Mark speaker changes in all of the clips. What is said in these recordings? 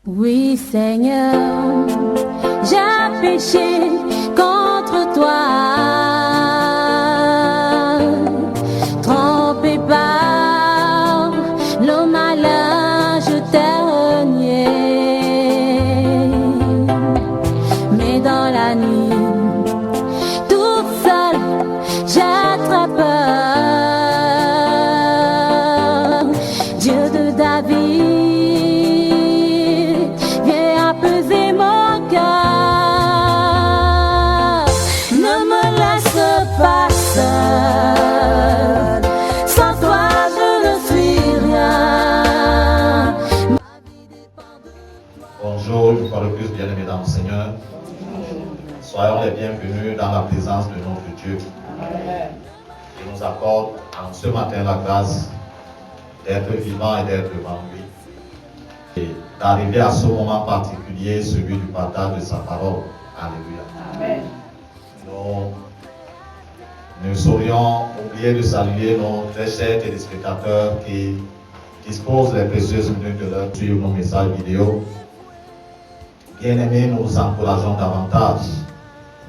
Speaker 1: Oui, Seigneur, j'ai péché contre toi, trompé par le malin, je t'ai renié. Mais dans la nuit, toute seule, j'ai très peur. Dieu de David, sans toi je ne suis rien.
Speaker 2: Bonjour, une fois de plus, bien-aimés dans le Seigneur. Soyons les bienvenus dans la présence de notre Dieu. Il nous accorde en ce matin la grâce d'être vivant et d'être devant lui. Et d'arriver à ce moment particulier, celui du partage de sa parole. Alléluia. Amen. Nous ne saurions oublier de saluer nos très chers téléspectateurs qui disposent les précieuses minutes de leur suivre nos messages vidéo. Bien-aimés, nous vous encourageons davantage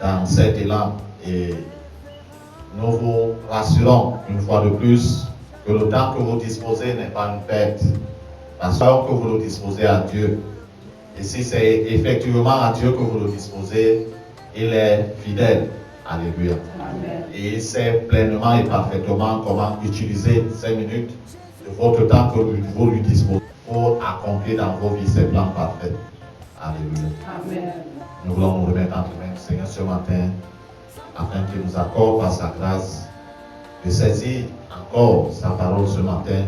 Speaker 2: dans cet élan et nous vous rassurons une fois de plus que le temps que vous disposez n'est pas une perte. Parce que vous le disposez à Dieu. Et si c'est effectivement à Dieu que vous le disposez, il est fidèle. Alléluia. Amen. Et il sait pleinement et parfaitement comment utiliser ces minutes de votre temps que vous lui disposez pour accomplir dans vos vies ses plans parfaits. Alléluia. Amen. Nous voulons nous remettre entre mains du Seigneur ce matin afin qu'il nous accorde par sa grâce de saisir encore sa parole ce matin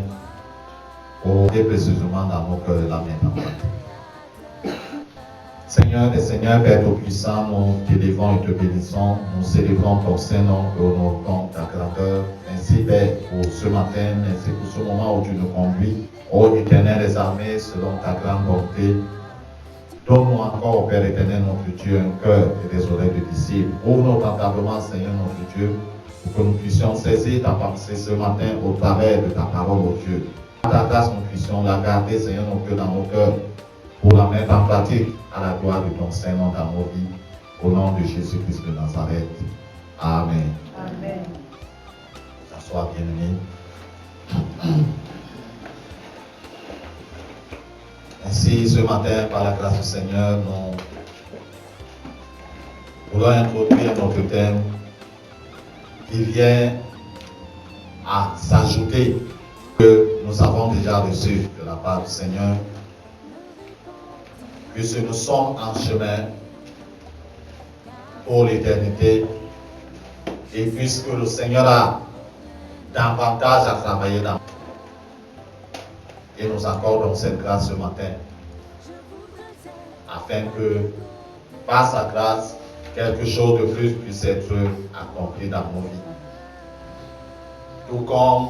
Speaker 2: pour aider précisément dans nos cœurs la main. Seigneur des Seigneurs, Père Tout-Puissant, nous t'élévons et te bénissons, nous célébrons ton Saint-Nom et honorons ta grandeur. Merci Père pour ce matin, merci pour ce moment où tu nous conduis. Ô Éternel des armées, selon ta grande bonté, donne-nous encore, Père éternel, notre Dieu, un cœur et des oreilles de disciples. Ouvre notre entendement, Seigneur, notre Dieu, pour que nous puissions saisir ta pensée ce matin au travers de ta parole, ô Dieu. À ta grâce, nous puissions la garder, Seigneur, nos cœurs dans nos cœurs, pour la mettre en pratique à la gloire de ton Saint-Nom dans nos vies. Au nom de Jésus-Christ de Nazareth. Amen. Amen. S'asseoir, bien-aimés. Ainsi, ce matin, par la grâce du Seigneur, nous voulons introduire notre thème qui vient à s'ajouter que nous avons déjà reçu de la part du Seigneur, puisque nous sommes en chemin pour l'éternité et puisque le Seigneur a davantage à travailler dans et nous accordons cette grâce ce matin afin que par sa grâce quelque chose de plus puisse être accompli dans nos vies. Tout comme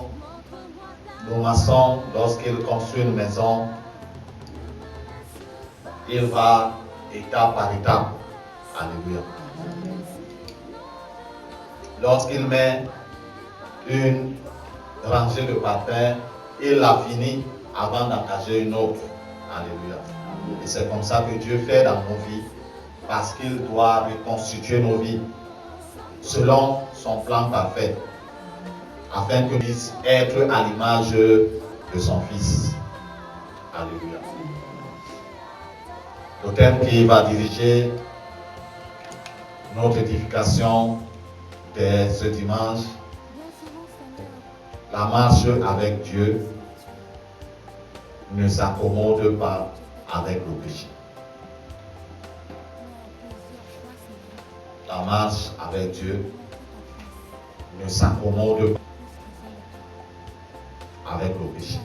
Speaker 2: le maçon, lorsqu'il construit une maison, il va étape par étape. Alléluia. Lorsqu'il met une rangée de parpaings, il la finit avant d'engager une autre. Alléluia. Et c'est comme ça que Dieu fait dans nos vies, parce qu'il doit reconstituer nos vies selon son plan parfait, afin que nous puissions être à l'image de son Fils. Alléluia. Le thème qui va diriger notre édification de ce dimanche, la marche avec Dieu ne s'accommode pas avec le péché. La marche avec Dieu ne s'accommode pas avec le péché.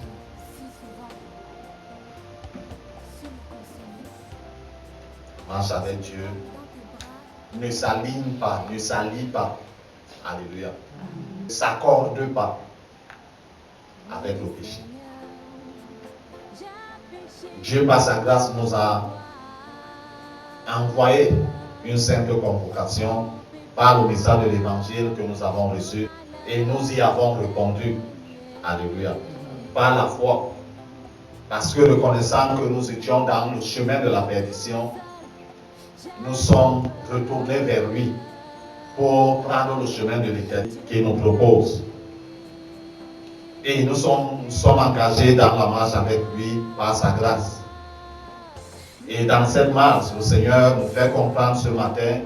Speaker 2: Marche avec Dieu ne s'aligne pas, ne s'allie pas. Alléluia. Ne s'accorde pas avec le péché. Dieu, par sa grâce, nous a envoyé une simple convocation par le message de l'évangile que nous avons reçu et nous y avons répondu. Alléluia. Par la foi. Parce que reconnaissant que nous étions dans le chemin de la perdition, nous sommes retournés vers lui pour prendre le chemin de l'éternité qu'il nous propose. Et nous sommes engagés dans la marche avec lui par sa grâce. Et dans cette marche, le Seigneur nous fait comprendre ce matin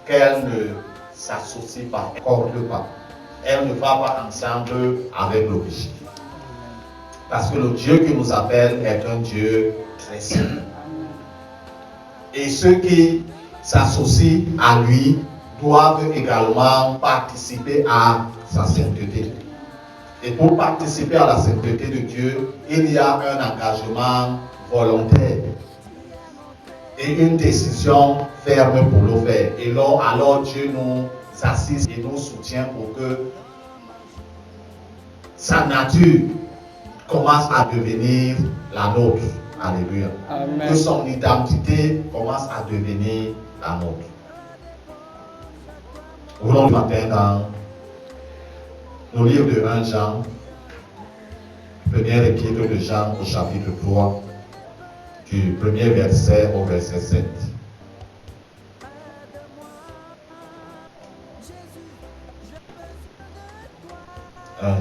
Speaker 2: qu'elle ne s'associe pas, accorde pas. Elle ne va pas ensemble avec le péché. Parce que le Dieu qui nous appelle est un Dieu très saint. Et ceux qui s'associent à lui doivent également participer à sa sainteté. Et pour participer à la sainteté de Dieu, il y a un engagement volontaire et une décision ferme pour le faire. Et là, alors Dieu nous assiste et nous soutient pour que sa nature commence à devenir la nôtre. Alléluia.
Speaker 3: Amen.
Speaker 2: Que son identité commence à devenir la nôtre. Voulons ce matin dans le livre de 1 Jean, premier épître de Jean au chapitre 3, du premier verset au verset 7.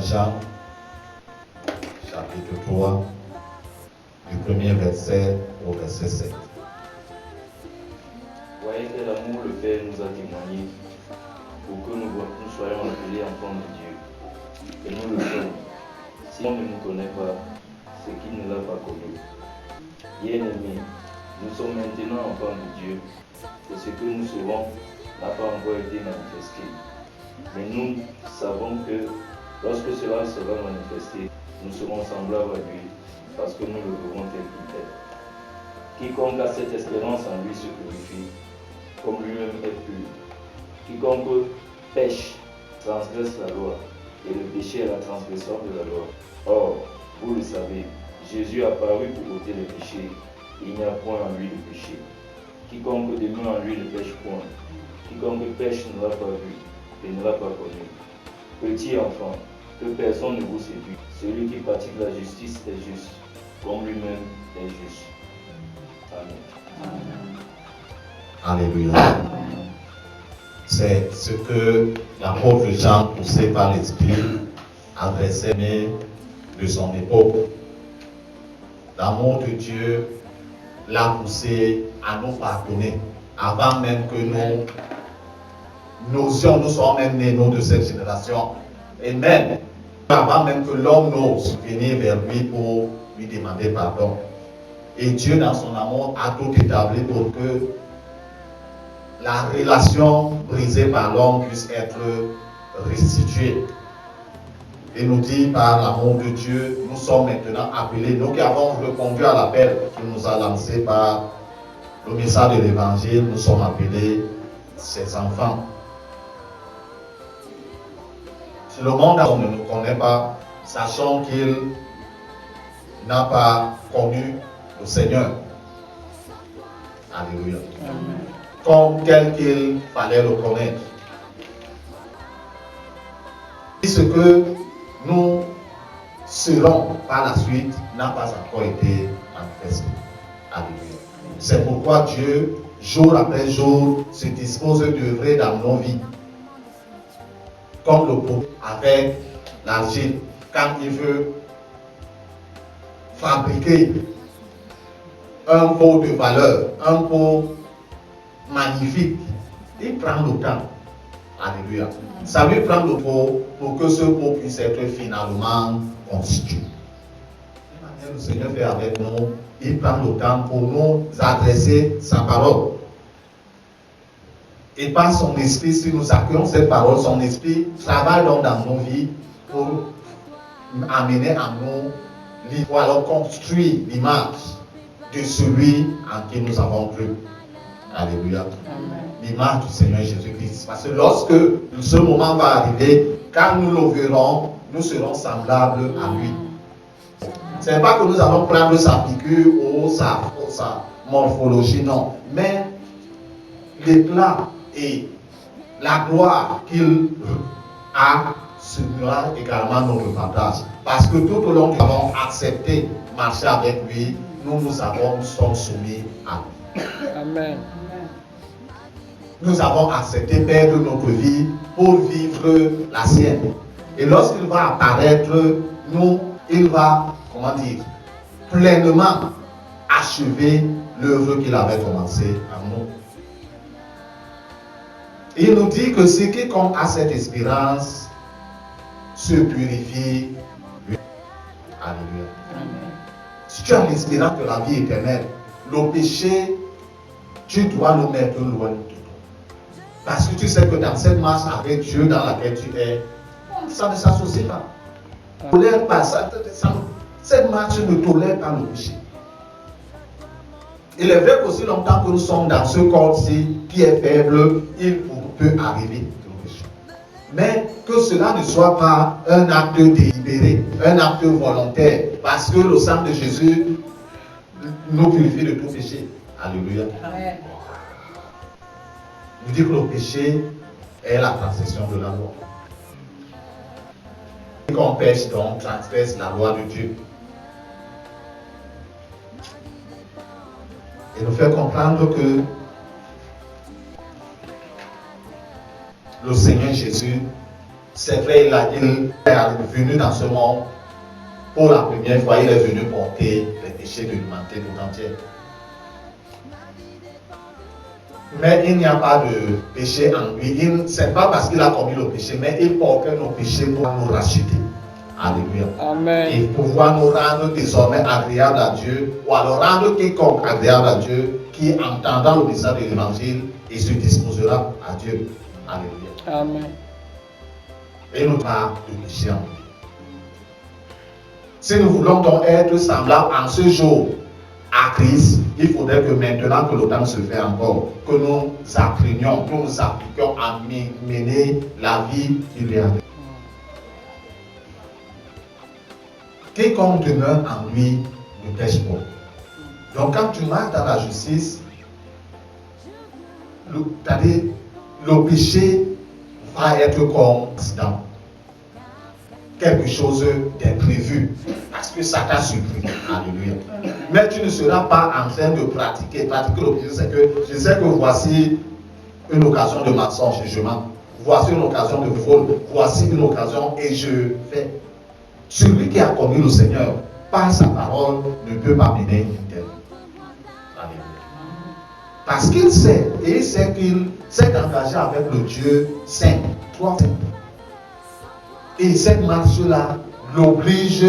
Speaker 2: Jean, chapitre 3, du premier verset au verset 7.
Speaker 4: Voyez quel amour le Père nous a témoigné pour que nous soyons appelés enfants de Dieu. Et nous le sommes. Si on ne nous connaît pas, c'est qu'il ne l'a pas connu. Bien-aimés, nous sommes maintenant enfants de Dieu, et ce que nous serons n'a pas encore été manifesté. Mais nous savons que lorsque cela sera manifesté, nous serons semblables à lui, parce que nous le verrons tel qu'il est. Quiconque a cette espérance en lui se purifie, comme lui-même est pur. Quiconque pêche transgresse la loi, et le péché est la transgression de la loi. Or, vous le savez, Jésus a paru pour ôter le péché, et il n'y a point en lui de péché. Quiconque demeure en lui ne pêche point. Quiconque pêche ne l'a pas vu, et ne l'a pas connu. Petit enfant, que personne ne vous séduise. Celui qui pratique la justice est juste, comme lui-même est juste. Amen.
Speaker 2: Alléluia. C'est ce que l'apôtre Jean, poussé par l'Esprit, adressait de son époque. L'amour de Dieu l'a poussé à nous pardonner avant même que nous sommes même nés, nous, de cette génération. Et même avant même que l'homme n'ose venir vers lui pour lui demander pardon. Et Dieu, dans son amour, a tout établi pour que la relation brisée par l'homme puisse être restituée. Et nous dit, par l'amour de Dieu, nous sommes maintenant appelés, nous qui avons répondu à l'appel qu'il nous a lancé par le message de l'évangile, nous sommes appelés ses enfants. Si le monde ne nous connaît pas, sachant qu'il n'a pas connu le Seigneur. Alléluia.
Speaker 3: Amen.
Speaker 2: Comme tel qu'il fallait le connaître. Ce que nous serons par la suite n'a pas encore été manifesté. Alléluia. C'est pourquoi Dieu, jour après jour, se dispose d'œuvrer dans nos vies. Comme le pot avec l'argile, quand il veut fabriquer un pot de valeur, un pot magnifique, il prend le temps. Alléluia. Ça lui prend le pot pour que ce pot puisse être finalement constitué. Le Seigneur fait avec nous, il prend le temps pour nous adresser sa parole. Et par son esprit, si nous accueillons cette parole, son esprit travaille donc dans nos vies pour amener à nous, pour alors construire l'image de celui en qui nous avons cru. Alléluia. L'image du Seigneur Jésus-Christ. Parce que lorsque ce moment va arriver, quand nous le verrons, nous serons semblables à lui. Ce n'est pas que nous allons prendre sa figure ou sa morphologie, non. Mais l'éclat et la gloire qu'il a sera également notre partage. Parce que tout au long, nous avons accepté marché avec lui, nous sommes soumis à lui.
Speaker 3: Amen.
Speaker 2: Nous avons accepté perdre notre vie pour vivre la sienne. Et lorsqu'il va apparaître, il va, pleinement achever l'œuvre qu'il avait commencée en nous. Il nous dit que ce qui compte à cette espérance se purifie. Alléluia. Si tu as l'espérance de la vie éternelle, le péché, tu dois le mettre loin de toi. Parce que tu sais que dans cette marche avec Dieu dans laquelle tu es, ça ne s'associe pas. Ne tolère pas ça. Cette marche ne tolère pas le péché. Il est vrai qu'aussi longtemps que nous sommes dans ce corps-ci qui est faible, il peut arriver le péché. Mais que cela ne soit pas un acte délibéré, un acte volontaire, parce que le sang de Jésus nous purifie de tout péché. Alléluia.
Speaker 3: Amen.
Speaker 2: Nous dit que le péché est la transgression de la loi. Qu'on pêche donc transgresse la loi de Dieu. Et nous fait comprendre que le Seigneur Jésus, c'est vrai, il est venu dans ce monde pour la première fois, il est venu porter les péchés de l'humanité tout entière. Mais il n'y a pas de péché en lui. Ce n'est pas parce qu'il a commis le péché, mais il portait nos péchés pour nous racheter. Alléluia.
Speaker 3: Amen.
Speaker 2: Et pouvoir nous rendre désormais agréables à Dieu, ou alors rendre quiconque agréable à Dieu, qui entendant le message de l'évangile et se disposera à Dieu. Alléluia.
Speaker 3: Amen.
Speaker 2: Et nous pas de péché en lui. Si nous voulons donc être semblables en ce jour à Christ, il faudrait que maintenant que le temps se fait encore, que nous apprenions, que nous appliquions à mener la vie qui lui a donné. Quiconque demeure en lui ne pêche pas. Donc quand tu marches dans la justice, le péché va être comme accident. Quelque chose d'imprévu. Parce que ça t'a surpris. Alléluia. Mais tu ne seras pas en train de pratiquer. Pratiquer le péché, c'est que je sais que voici une occasion de mensonge et je mens. Voici une occasion de vol. Voici une occasion et je fais. Celui qui a connu le Seigneur, par sa parole, ne peut pas mener une telle. Alléluia. Parce qu'il sait, et il sait qu'il s'est engagé avec le Dieu saint. Toi, saint. Et cette marche-là l'oblige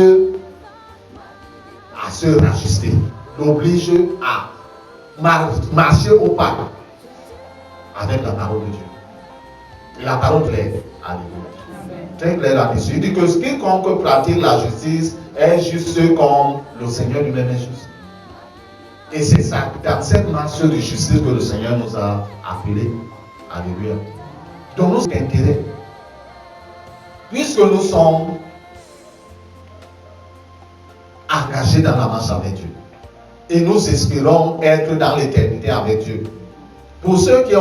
Speaker 2: à se rajuster, l'oblige à marcher au pas avec la parole de Dieu. Et la parole claire. Alléluia. Très clair là-dessus. Il dit que quiconque pratique la justice est juste comme le Seigneur lui-même est juste. Et c'est ça, dans cette marche de justice que le Seigneur nous a appelés. Alléluia. Donc nous avons intérêt. Puisque nous sommes engagés dans la marche avec Dieu. Et nous espérons être dans l'éternité avec Dieu. Pour ceux qui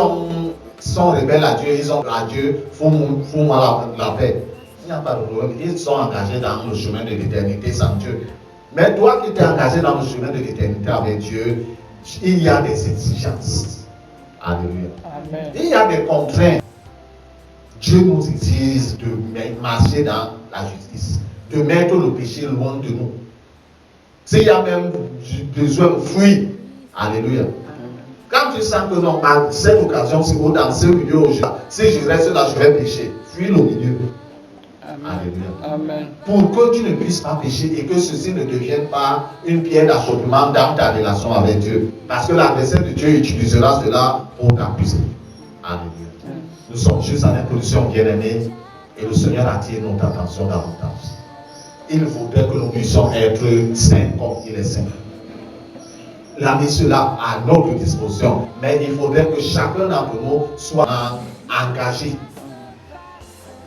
Speaker 2: sont rebelles à Dieu, ils ont à Dieu, font-moi la paix. Il n'y a pas de problème. Ils sont engagés dans le chemin de l'éternité sans Dieu. Mais toi qui t'es engagé dans le chemin de l'éternité avec Dieu, il y a des exigences. Alléluia.
Speaker 3: Amen.
Speaker 2: Il y a des contraintes. Dieu nous exige de marcher dans la justice, de mettre le péché loin de nous. S'il y a même besoin de fuir, alléluia. Quand tu sens que non, à cette occasion-ci ou dans ce milieu, si je reste là, je vais pécher, fuis le milieu.
Speaker 3: Amen.
Speaker 2: Alléluia.
Speaker 3: Amen.
Speaker 2: Pour que tu ne puisses pas pécher et que ceci ne devienne pas une pierre d'achoppement dans ta relation avec Dieu. Parce que l'adversaire de Dieu utilisera cela pour t'accuser. Alléluia. Nous sommes juste en introduction, bien-aimés, et le Seigneur attire notre attention davantage. Il voudrait que nous puissions être saints comme il est saint. Il a mis cela à notre disposition, mais il faudrait que chacun d'entre nous soit engagé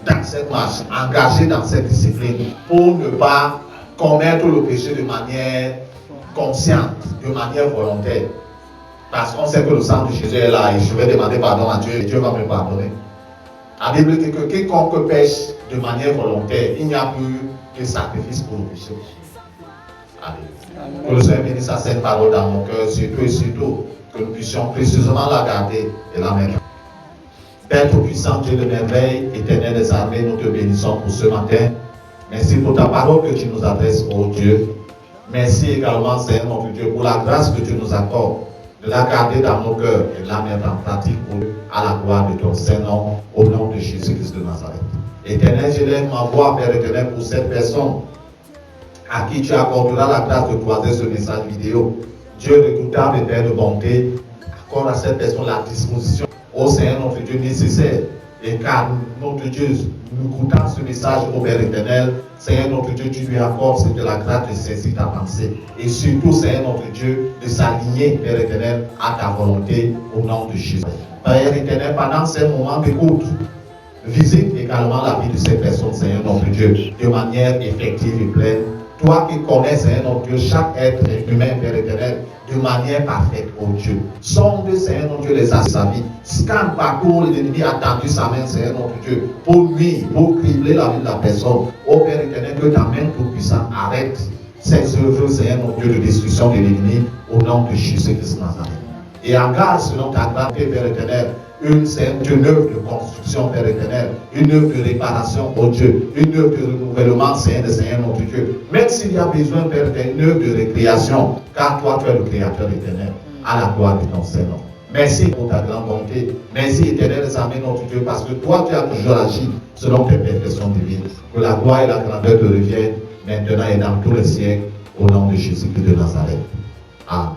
Speaker 2: dans cette marche, engagé dans cette discipline, pour ne pas commettre le péché de manière consciente, de manière volontaire. Parce qu'on sait que le sang de Jésus est là et je vais demander pardon à Dieu et Dieu va me pardonner. La Bible dit que quiconque pêche de manière volontaire, il n'y a plus de sacrifice pour le péché. Alléluia. Que le Seigneur bénisse sa sainte parole dans mon cœur, surtout et surtout, que nous puissions précisément la garder et la mettre. Père Tout-Puissant, Dieu de merveille, éternel des armées, nous te bénissons pour ce matin. Merci pour ta parole que tu nous adresses, ô Dieu. Merci également, Seigneur notre Dieu, pour la grâce que tu nous accordes de la garder dans nos cœurs et de la mettre en pratique à la gloire de ton Saint-Nom, au nom de Jésus-Christ de Nazareth. Éternel, je lève ma voix, Père éternel, pour cette personne à qui tu accorderas la grâce de croiser ce message vidéo. Dieu redoutable et Père de bonté, accorde à cette personne la disposition, ô Seigneur notre Dieu, nécessaire. Et car notre Dieu, nous goûtons ce message au Père éternel, Seigneur notre Dieu, tu lui accordes de la grâce de saisir ta pensée. Et surtout, Seigneur notre Dieu, de s'aligner, Père éternel, à ta volonté au nom de Jésus. Père éternel, pendant ces moments d'écoute, visite également la vie de ces personnes, Seigneur notre Dieu, de manière effective et pleine. Toi qui connais, Seigneur notre Dieu, chaque être humain, Père éternel, de manière parfaite, ô Dieu. Sonde, Seigneur notre Dieu, les astres de sa vie. Scanne parcours, l'ennemi a tendu sa main, Seigneur notre Dieu, pour lui, pour cribler la vie de la personne. Ô Père éternel, que ta main tout-puissante arrête ces œuvres, Seigneur notre Dieu, de destruction de l'ennemi, au nom de Jésus-Christ de Nazareth. Et engage selon ta grâce, Père éternel, une œuvre de construction, Père éternel, une œuvre de réparation, oh Dieu, une œuvre de renouvellement, Seigneur notre Dieu. Même s'il y a besoin, Père éternel, une œuvre de récréation, car toi, tu es le Créateur éternel, à la gloire de ton Saint-Nom. Merci pour ta grande bonté. Merci, éternel des armées, notre Dieu, parce que toi, tu as toujours agi selon tes perfections divines. Que la gloire et la grandeur te reviennent maintenant et dans tous les siècles, au nom de Jésus-Christ de Nazareth. Amen.